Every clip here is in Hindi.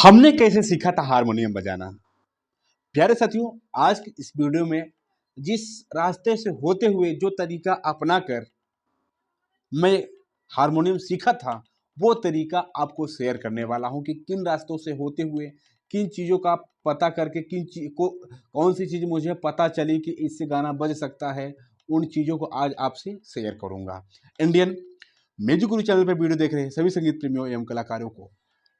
हमने कैसे सीखा था हारमोनियम बजाना। प्यारे साथियों, आज की इस वीडियो में जिस रास्ते से होते हुए जो तरीका अपना कर मैं हारमोनियम सीखा था, वो तरीका आपको शेयर करने वाला हूं कि किन रास्तों से होते हुए किन चीज़ों का पता करके किन चीज को कौन सी चीज़ मुझे पता चली कि इससे गाना बज सकता है, उन चीज़ों को आज आपसे शेयर करूंगा। इंडियन म्यूजिक गुरु चैनल पर वीडियो देख रहे हैं सभी संगीत प्रेमियों एवं कलाकारों को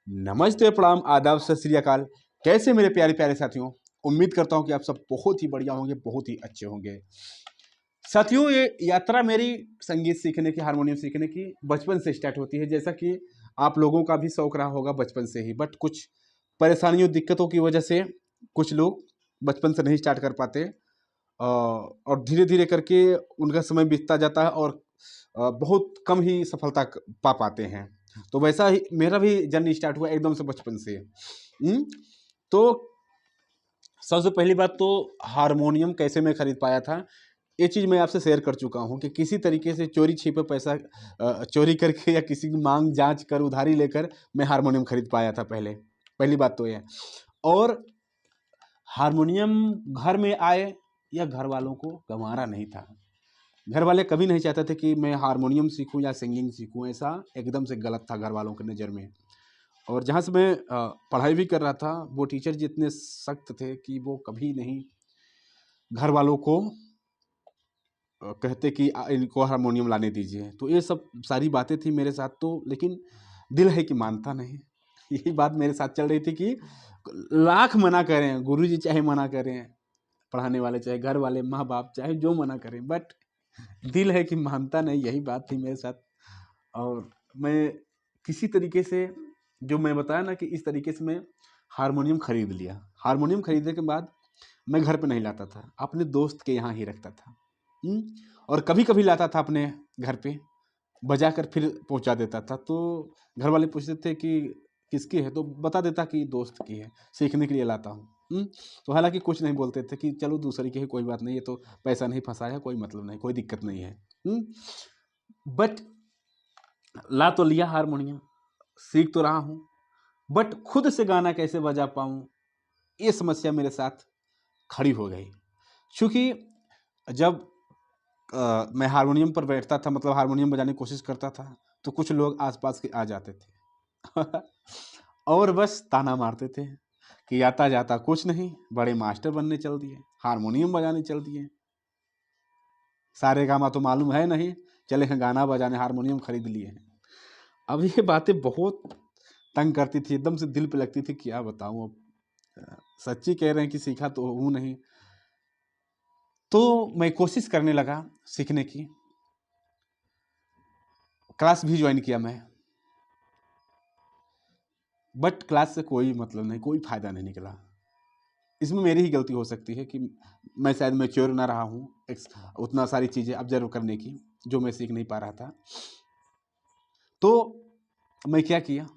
नमस्ते, प्रणाम, आदाब, सत श्री अकाल। कैसे मेरे प्यारे प्यारे साथियों, उम्मीद करता हूं कि आप सब बहुत ही बढ़िया होंगे, बहुत ही अच्छे होंगे। साथियों, ये यात्रा मेरी संगीत सीखने की, हारमोनियम सीखने की बचपन से स्टार्ट होती है। जैसा कि आप लोगों का भी शौक रहा होगा बचपन से ही, बट कुछ परेशानियों दिक्कतों की वजह से कुछ लोग बचपन से नहीं स्टार्ट कर पाते और धीरे धीरे करके उनका समय बीतता जाता है और बहुत कम ही सफलता पा पाते हैं। तो वैसा ही मेरा भी जर्नी स्टार्ट हुआ एकदम से बचपन से। तो सबसे पहली बात तो हारमोनियम कैसे मैं खरीद पाया था, ये चीज़ मैं आपसे शेयर कर चुका हूँ कि किसी तरीके से चोरी छिपे पैसा चोरी करके या किसी की मांग जांच कर उधारी लेकर मैं हारमोनियम खरीद पाया था। पहली बात तो ये। और हारमोनियम घर में आए या घर वालों को गंवारा नहीं था। घर वाले कभी नहीं चाहते थे कि मैं हारमोनियम सीखूं या सिंगिंग सीखूं, ऐसा एकदम से गलत था घर वालों की नज़र में। और जहाँ से मैं पढ़ाई भी कर रहा था, वो टीचर जी इतने सख्त थे कि वो कभी नहीं घर वालों को कहते कि इनको हारमोनियम लाने दीजिए। तो ये सब सारी बातें थी मेरे साथ तो, लेकिन दिल है कि मानता नहीं। यही बात मेरे साथ चल रही थी कि लाख मना करें, गुरुजी चाहे मना करें, पढ़ाने वाले चाहे घर वाले, माँ बाप चाहे जो मना करें, बट दिल है कि मानता नहीं। यही बात थी मेरे साथ। और मैं किसी तरीके से, जो मैं बताया ना कि इस तरीके से मैं हारमोनियम खरीद लिया। हारमोनियम खरीदने के बाद मैं घर पे नहीं लाता था, अपने दोस्त के यहाँ ही रखता था। और कभी कभी लाता था अपने घर पे, बजा कर फिर पहुंचा देता था। तो घर वाले पूछते थे कि किसकी है, तो बता देता कि दोस्त की है, सीखने के लिए लाता हूँ। तो हालांकि कुछ नहीं बोलते थे कि चलो दूसरी की है, कोई बात नहीं, ये तो पैसा नहीं फंसाया, कोई मतलब नहीं, कोई दिक्कत नहीं है। बट ला तो लिया हारमोनियम, सीख तो रहा हूँ, बट खुद से गाना कैसे बजा पाऊँ, ये समस्या मेरे साथ खड़ी हो गई। क्योंकि जब मैं हारमोनियम पर बैठता था, मतलब हारमोनियम बजाने की कोशिश करता था, तो कुछ लोग आसपास के आ जाते थे और बस ताना मारते थे कि आता जाता कुछ नहीं, बड़े मास्टर बनने चल दिए, हारमोनियम बजाने चल दिए, सारे गामा तो मालूम है नहीं, चले हैं गाना बजाने, हारमोनियम खरीद लिए हैं। अब ये बातें बहुत तंग करती थी, एकदम से दिल पे लगती थी, क्या बताऊं। अब सच्ची कह रहे हैं कि सीखा तो हूँ नहीं। तो मैं कोशिश करने लगा सीखने की, क्लास भी ज्वाइन किया मैं, बट क्लास से कोई मतलब नहीं, कोई फायदा नहीं निकला। इसमें मेरी ही गलती हो सकती है कि मैं शायद मैच्योर ना रहा हूँ उतना सारी चीज़ें ऑब्जर्व करने की, जो मैं सीख नहीं पा रहा था। तो मैं क्या किया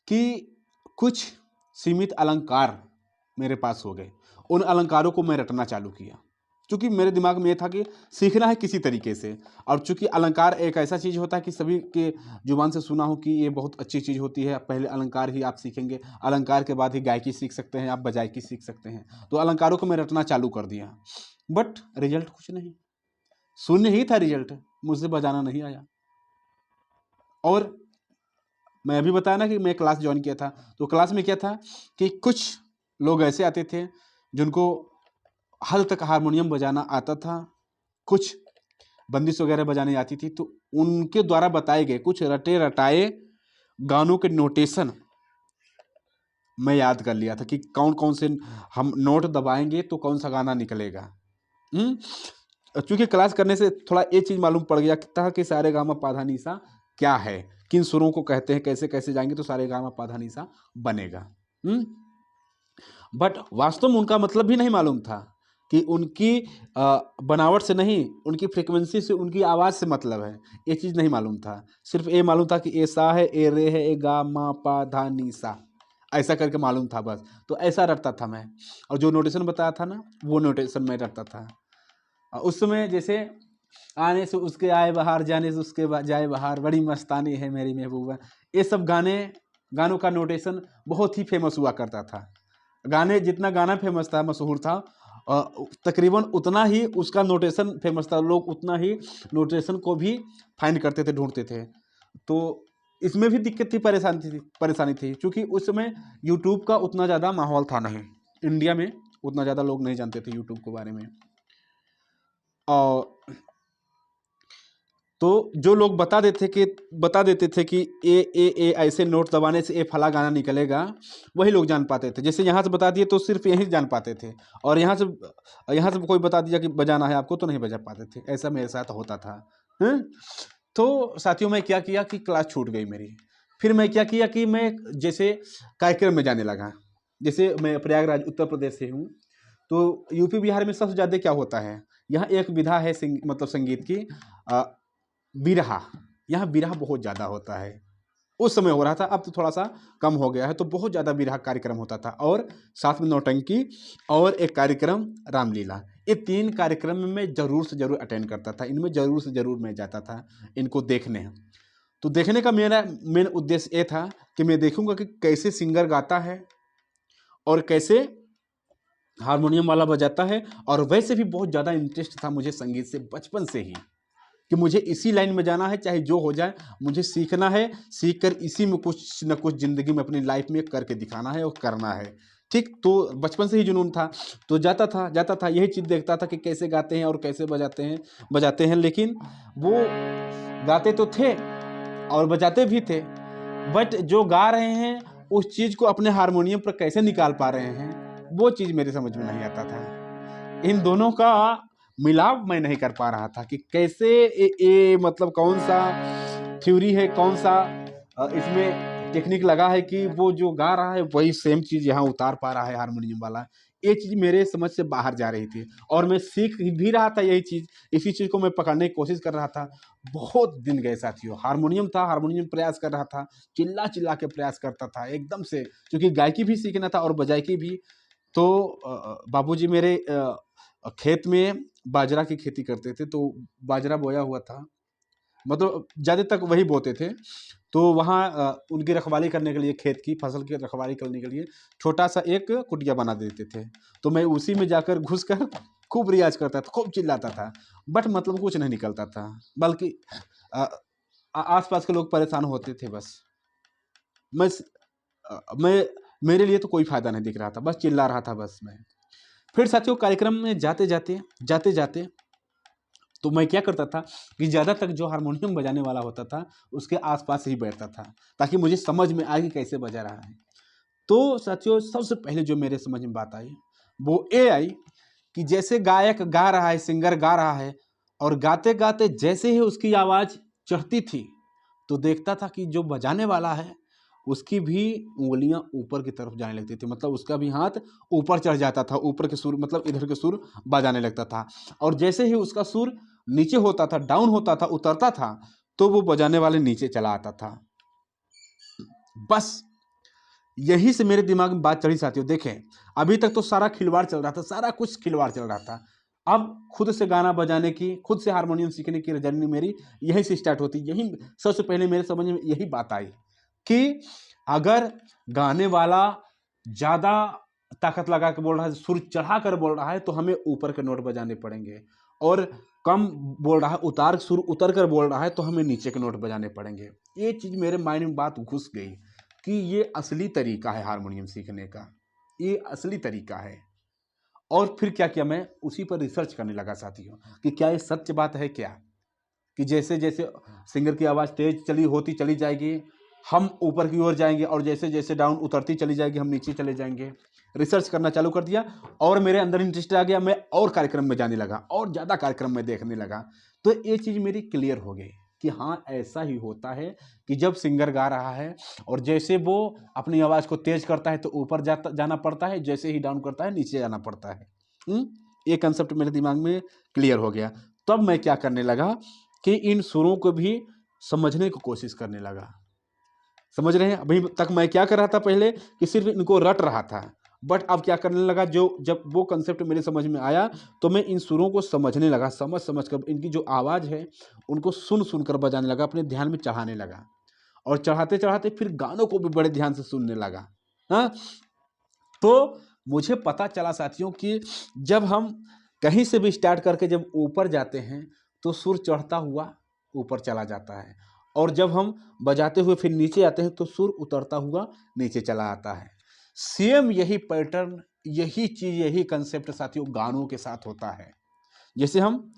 कि कुछ सीमित अलंकार मेरे पास हो गए, उन अलंकारों को मैं रटना चालू किया। क्योंकि मेरे दिमाग में ये था कि सीखना है किसी तरीके से, और चूंकि अलंकार एक ऐसा चीज़ होता है कि सभी के जुबान से सुना हो कि ये बहुत अच्छी चीज़ होती है, पहले अलंकार ही आप सीखेंगे, अलंकार के बाद ही गायकी सीख सकते हैं, आप बजायकी सीख सकते हैं। तो अलंकारों को मैं रटना चालू कर दिया, बट रिजल्ट कुछ नहीं, शून्य ही था रिजल्ट, मुझसे बजाना नहीं आया। और मैं अभी बताया ना कि मैं क्लास ज्वाइन किया था, तो क्लास में क्या था कि कुछ लोग ऐसे आते थे जिनको हल तक हारमोनियम बजाना आता था, कुछ बंदिश वगैरह बजाने आती थी। तो उनके द्वारा बताए गए कुछ रटे रटाए गानों के नोटेशन मैं याद कर लिया था कि कौन कौन से हम नोट दबाएंगे तो कौन सा गाना निकलेगा। क्योंकि क्लास करने से थोड़ा ये चीज़ मालूम पड़ गया था कि सारे गामा पाधा निसा क्या है, किन सुरों को कहते हैं, कैसे कैसे जाएंगे तो सारे गामा पाधा निसा बनेगा। बट वास्तव में उनका मतलब भी नहीं मालूम था कि उनकी बनावट से नहीं, उनकी फ्रिक्वेंसी से, उनकी आवाज़ से मतलब है, ये चीज़ नहीं मालूम था। सिर्फ ये मालूम था कि ए सा है, ए रे है, ए गा मा पा धा नी सा, ऐसा करके मालूम था बस। तो ऐसा रटता था मैं, और जो नोटेशन बताया था ना, वो नोटेशन मैं रटता था। उस समय जैसे आने से उसके आए बाहर, जाने से उसके जाए बाहर, बड़ी मस्तानी है मेरी महबूबा, ये सब गाने गानों का नोटेशन बहुत ही फेमस हुआ करता था। गाने जितना गाना फेमस था, मशहूर था, तकरीबन उतना ही उसका नोटेशन फेमस था। लोग उतना ही नोटेशन को भी फाइंड करते थे, ढूंढते थे। तो इसमें भी दिक्कत थी, परेशानी थी क्योंकि उस समय यूट्यूब का उतना ज़्यादा माहौल था नहीं, इंडिया में उतना ज़्यादा लोग नहीं जानते थे यूट्यूब के बारे में। और तो जो लोग बता देते थे कि ए ऐसे नोट दबाने से ए फला गाना निकलेगा, वही लोग जान पाते थे। जैसे यहाँ से बता दिए तो सिर्फ यही जान पाते थे, और यहाँ से कोई बता दिया कि बजाना है आपको तो नहीं बजा पाते थे। ऐसा मेरे साथ होता था। तो साथियों, मैं क्या किया कि क्लास छूट गई मेरी। फिर मैं क्या किया कि मैं जैसे कार्यक्रम में जाने लगा। जैसे मैं प्रयागराज उत्तर प्रदेश से हूँ, तो यूपी बिहार में सबसे ज़्यादा क्या होता है, यहाँ एक विधा है मतलब संगीत की, बिरहा। यहाँ बिरहा बहुत ज़्यादा होता है। उस समय हो रहा था, अब तो थोड़ा सा कम हो गया है। तो बहुत ज़्यादा बिरहा कार्यक्रम होता था, और साथ में नौटंकी और एक कार्यक्रम रामलीला। ये 3 कार्यक्रम में मैं ज़रूर से ज़रूर अटेंड करता था। इनमें ज़रूर से ज़रूर मैं जाता था इनको देखने। तो देखने का मेरा मेन उद्देश्य ये था कि मैं देखूंगा कि कैसे सिंगर गाता है और कैसे हारमोनियम वाला बजाता है। और वैसे भी बहुत ज़्यादा इंटरेस्ट था मुझे संगीत से बचपन से ही, कि मुझे इसी लाइन में जाना है, चाहे जो हो जाए, मुझे सीखना है। सीख कर इसी में कुछ न कुछ ज़िंदगी में अपनी लाइफ में करके दिखाना है और करना है। ठीक, तो बचपन से ही जुनून था। तो जाता था यही चीज़ देखता था कि कैसे गाते हैं और कैसे बजाते हैं। लेकिन वो गाते तो थे और बजाते भी थे, बट जो गा रहे हैं उस चीज़ को अपने हारमोनियम पर कैसे निकाल पा रहे हैं, वो चीज़ मेरे समझ में नहीं आता था। इन दोनों का मिलाप मैं नहीं कर पा रहा था कि कैसे ये मतलब कौन सा थ्योरी है, कौन सा इसमें टेक्निक लगा है कि वो जो गा रहा है वही सेम चीज़ यहाँ उतार पा रहा है हारमोनियम वाला। ये चीज़ मेरे समझ से बाहर जा रही थी, और मैं सीख भी रहा था यही चीज़। इसी चीज़ को मैं पकड़ने की कोशिश कर रहा था। बहुत दिन गए साथियों। हारमोनियम प्रयास कर रहा था, चिल्ला चिल्ला के प्रयास करता था एकदम से, क्योंकि गायकी भी सीखना था और बजायकी भी। तो बाबूजी मेरे खेत में बाजरा की खेती करते थे, तो बाजरा बोया हुआ था, मतलब ज़्यादा तक वही बोते थे। तो वहाँ उनकी रखवाली करने के लिए, खेत की फसल की रखवाली करने के लिए छोटा सा एक कुटिया बना देते थे। तो मैं उसी में जाकर घुस कर खूब रियाज करता था, खूब चिल्लाता था, बट मतलब कुछ नहीं निकलता था, बल्कि आसपास के लोग परेशान होते थे। बस मैं मैं मेरे लिए तो कोई फ़ायदा नहीं दिख रहा था, बस चिल्ला रहा था बस मैं। फिर साथियों, कार्यक्रम में जाते तो मैं क्या करता था कि ज़्यादा तक जो हारमोनियम बजाने वाला होता था उसके आसपास ही बैठता था, ताकि मुझे समझ में आए कि कैसे बजा रहा है। तो साथियों, सबसे पहले जो मेरे समझ में बात आई वो ये आई कि जैसे गायक गा रहा है, सिंगर गा रहा है, और गाते गाते जैसे ही उसकी आवाज़ चढ़ती थी तो देखता था कि जो बजाने वाला है उसकी भी उंगलियां ऊपर की तरफ जाने लगती थी, मतलब उसका भी हाथ ऊपर चढ़ जाता था, ऊपर के सुर मतलब इधर के सुर बजाने लगता था। और जैसे ही उसका सुर नीचे होता था, डाउन होता था, उतरता था, तो वो बजाने वाले नीचे चला आता था। बस यही से मेरे दिमाग में बात चढ़ी साथियों। देखें, अभी तक तो सारा खिलवाड़ चल रहा था, सारा कुछ खिलवाड़ चल रहा था। अब खुद से गाना बजाने की, खुद से हारमोनियम सीखने की जर्नी मेरी यहीं से स्टार्ट होती। यही सबसे पहले मेरे समझ में यही बात आई कि अगर गाने वाला ज़्यादा ताकत लगा के बोल रहा है, सुर चढ़ा कर बोल रहा है, तो हमें ऊपर के नोट बजाने पड़ेंगे, और कम बोल रहा है, सुर उतर कर बोल रहा है, तो हमें नीचे के नोट बजाने पड़ेंगे। ये चीज़ मेरे माइंड में बात घुस गई कि ये असली तरीका है हारमोनियम सीखने का, ये असली तरीका है। और फिर क्या किया, मैं उसी पर रिसर्च करने लगा साथियों कि क्या ये सत्य बात है क्या, कि जैसे जैसे सिंगर की आवाज़ तेज होती चली जाएगी, हम ऊपर की ओर जाएंगे, और जैसे जैसे डाउन उतरती चली जाएगी, हम नीचे चले जाएंगे। रिसर्च करना चालू कर दिया, और मेरे अंदर इंटरेस्ट आ गया। मैं और कार्यक्रम में जाने लगा, और ज़्यादा कार्यक्रम में देखने लगा। तो ये चीज़ मेरी क्लियर हो गई कि हाँ, ऐसा ही होता है कि जब सिंगर गा रहा है और जैसे वो अपनी आवाज़ को तेज करता है तो ऊपर जाना पड़ता है, जैसे ही डाउन करता है नीचे जाना पड़ता है। ये कंसेप्ट मेरे दिमाग में क्लियर हो गया। तब मैं क्या करने लगा कि इन सुरों को भी समझने की कोशिश करने लगा। समझ रहे हैं? अभी तक मैं क्या कर रहा था पहले कि सिर्फ इनको रट रहा था, बट अब क्या करने लगा, जब वो कंसेप्ट मेरे समझ में आया तो मैं इन सुरों को समझने लगा, समझ कर इनकी जो आवाज़ है उनको सुन कर बजाने लगा, अपने ध्यान में चढ़ाने लगा। और चढ़ाते चढ़ाते फिर गानों को भी बड़े ध्यान से सुनने लगा। हाँ, तो मुझे पता चला साथियों कि जब हम कहीं से भी स्टार्ट करके जब ऊपर जाते हैं तो सुर चढ़ता हुआ ऊपर चला जाता है, और जब हम बजाते हुए फिर नीचे आते हैं तो सुर उतरता हुआ नीचे चला आता है। सेम यही पैटर्न, यही चीज, यही कंसेप्ट साथियों गानों के साथ होता है। जैसे हम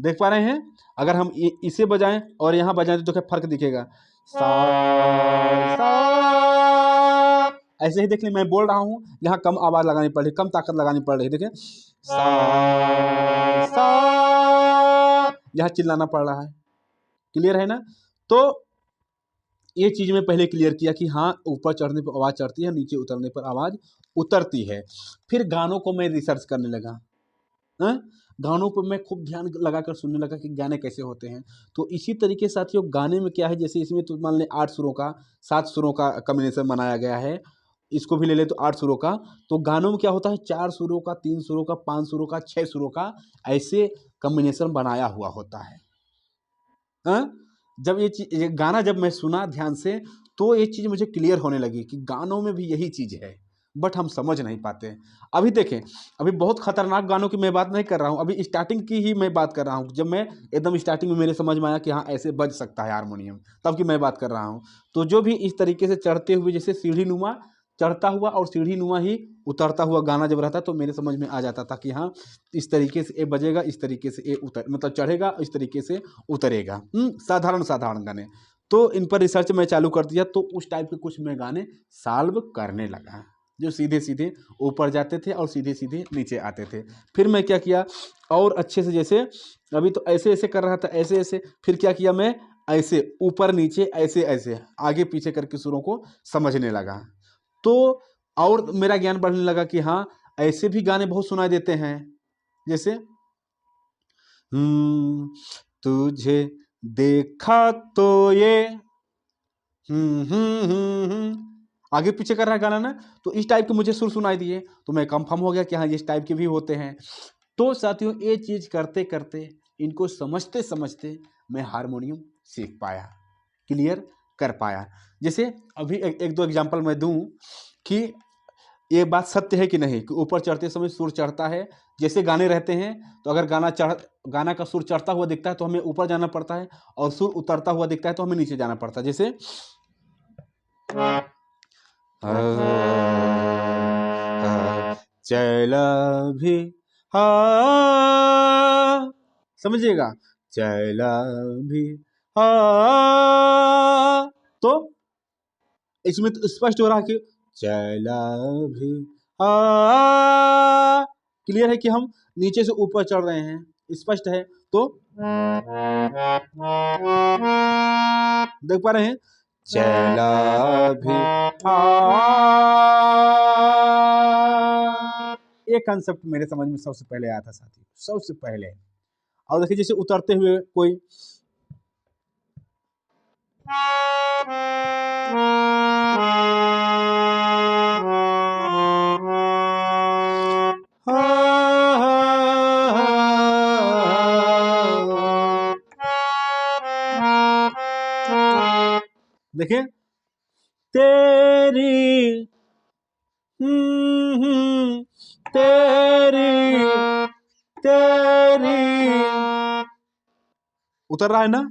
देख पा रहे हैं, अगर हम इसे बजाएं और यहां बजाएं तो क्या फर्क दिखेगा। सा, सा, ऐसे ही देखिए मैं बोल रहा हूं, यहाँ कम आवाज लगानी पड़ रही, कम ताकत लगानी पड़ रही, देखिए सा, सा, यहाँ चिल्लाना पड़ रहा है। क्लियर है ना? तो ये चीज मैं पहले क्लियर किया कि हाँ, ऊपर चढ़ने पर आवाज चढ़ती है, नीचे उतरने पर आवाज उतरती है। फिर गानों को मैं रिसर्च करने लगा। हाँ? गानों पर मैं खूब ध्यान लगाकर सुनने लगा कि गाने कैसे होते हैं। तो इसी तरीके साथियों गाने में क्या है, जैसे इसमें तो मान लें 8 सुरों का 7 सुरों का कॉम्बिनेशन बनाया गया है, इसको भी ले ले तो 8 सुरों का। तो गानों में क्या होता है, 4 सुरों का, 3 सुरों का, 5 सुरों का, 6 सुरों का, ऐसे कॉम्बिनेशन बनाया हुआ होता है। हाँ? जब ये गाना जब मैं सुना ध्यान से तो ये चीज़ मुझे क्लियर होने लगी कि गानों में भी यही चीज़ है, बट हम समझ नहीं पाते। अभी देखें, अभी बहुत खतरनाक गानों की मैं बात नहीं कर रहा हूँ, अभी स्टार्टिंग की ही मैं बात कर रहा हूँ। जब मैं एकदम स्टार्टिंग में मेरे समझ में आया कि हाँ ऐसे बज सकता है हारमोनियम, तब की मैं बात कर रहा हूँ। तो जो भी इस तरीके से चढ़ते हुए, जैसे सीढ़ी नुमा चढ़ता हुआ और सीढ़ी नुमा ही उतरता हुआ गाना जब रहता तो मेरे समझ में आ जाता था कि हाँ इस तरीके से ये बजेगा, इस तरीके से ये मतलब चढ़ेगा, इस तरीके से उतरेगा। साधारण साधारण गाने। तो इन पर रिसर्च मैं चालू कर दिया, तो उस टाइप के कुछ मैं गाने सॉल्व करने लगा, जो सीधे सीधे ऊपर जाते थे और सीधे सीधे नीचे आते थे। फिर मैं क्या किया, और अच्छे से, जैसे अभी तो ऐसे ऐसे कर रहा था, ऐसे ऐसे, फिर क्या किया मैं, ऐसे ऊपर नीचे, ऐसे ऐसे आगे पीछे करके सुरों को समझने लगा। तो और मेरा ज्ञान बढ़ने लगा कि हाँ ऐसे भी गाने बहुत सुनाई देते हैं, जैसे तुझे देखा तो ये आगे पीछे कर रहा है गाना ना, तो इस टाइप के मुझे सुर सुनाई दिए, तो मैं कंफर्म हो गया कि हाँ इस टाइप के भी होते हैं। तो साथियों ये चीज करते करते, इनको समझते समझते मैं हारमोनियम सीख पाया, क्लियर कर पाया। जैसे अभी एक दो एग्जांपल मैं दूं कि ये बात सत्य है कि नहीं, कि ऊपर चढ़ते समय सुर चढ़ता है। जैसे गाने रहते हैं तो अगर गाना का सुर चढ़ता हुआ दिखता है तो हमें ऊपर जाना पड़ता है, और सुर उतरता हुआ दिखता है तो हमें नीचे जाना पड़ता है। जैसे चला भी समझिएगा, चला भी तो इसमें तो स्पष्ट हो रहा है कि चला भी क्लियर है कि हम नीचे से ऊपर चढ़ रहे हैं, स्पष्ट है। तो देख पा रहे हैं, चला भी ये कंसेप्ट मेरे समझ में सबसे पहले आया था साथी, सबसे पहले। और देखिए जैसे उतरते हुए कोई देखिए तेरी तेरी तेरी उतर रहा है ना।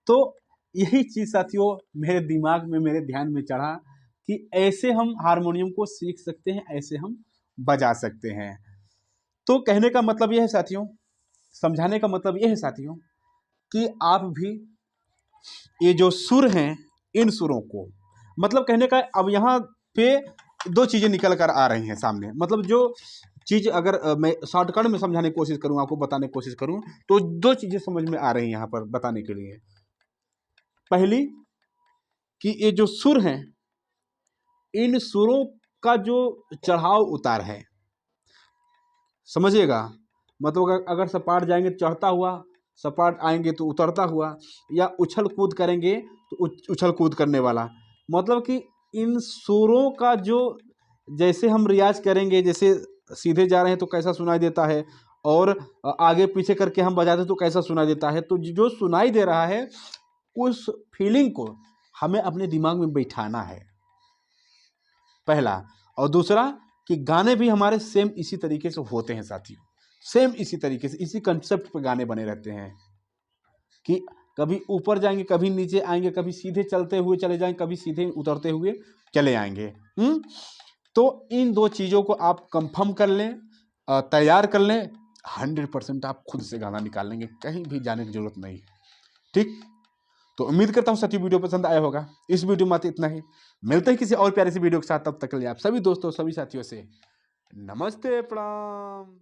तो यही चीज साथियों मेरे दिमाग में, मेरे ध्यान में चढ़ा कि ऐसे हम हारमोनियम को सीख सकते हैं, ऐसे हम बजा सकते हैं। तो कहने का मतलब यह है साथियों, समझाने का मतलब यह है साथियों, कि आप भी ये जो सुर हैं, इन सुरों को, मतलब कहने का अब यहाँ पे दो चीजें निकल कर आ रही हैं सामने। मतलब जो चीज अगर मैं शॉर्टकट में समझाने की कोशिश करूँ, आपको बताने की कोशिश करूँ, तो दो चीजें समझ में आ रही हैं यहाँ पर बताने के लिए। पहली कि ये जो सुर हैं, इन सुरों का जो चढ़ाव उतार है, समझिएगा। मतलब अगर सपाट जाएंगे तो चढ़ता हुआ, सपाट आएंगे तो उतरता हुआ, या उछल कूद करेंगे तो उछल कूद करने वाला। मतलब कि इन सुरों का जो, जैसे हम रियाज करेंगे, जैसे सीधे जा रहे हैं तो कैसा सुनाई देता है, और आगे पीछे करके हम बजाते तो कैसा सुनाई देता है। तो जो सुनाई दे रहा है उस फीलिंग को हमें अपने दिमाग में बैठाना है, पहला। और दूसरा कि गाने भी हमारे सेम इसी तरीके से होते हैं साथियों, सेम इसी तरीके से, इसी कंसेप्ट पे गाने बने रहते हैं कि कभी ऊपर जाएंगे, कभी नीचे आएंगे, कभी सीधे चलते हुए चले जाएंगे, कभी सीधे उतरते हुए चले आएंगे। तो इन दो चीज़ों को आप कंफर्म कर लें, तैयार कर लें, 100% आप खुद से गाना निकाल लेंगे, कहीं भी जाने की जरूरत नहीं। ठीक, तो उम्मीद करता हूँ साथियों वीडियो पसंद आया होगा। इस वीडियो में इतना ही, मिलते हैं किसी और प्यारे से वीडियो के साथ। तब तक के लिए आप सभी दोस्तों, सभी साथियों से नमस्ते, प्रणाम।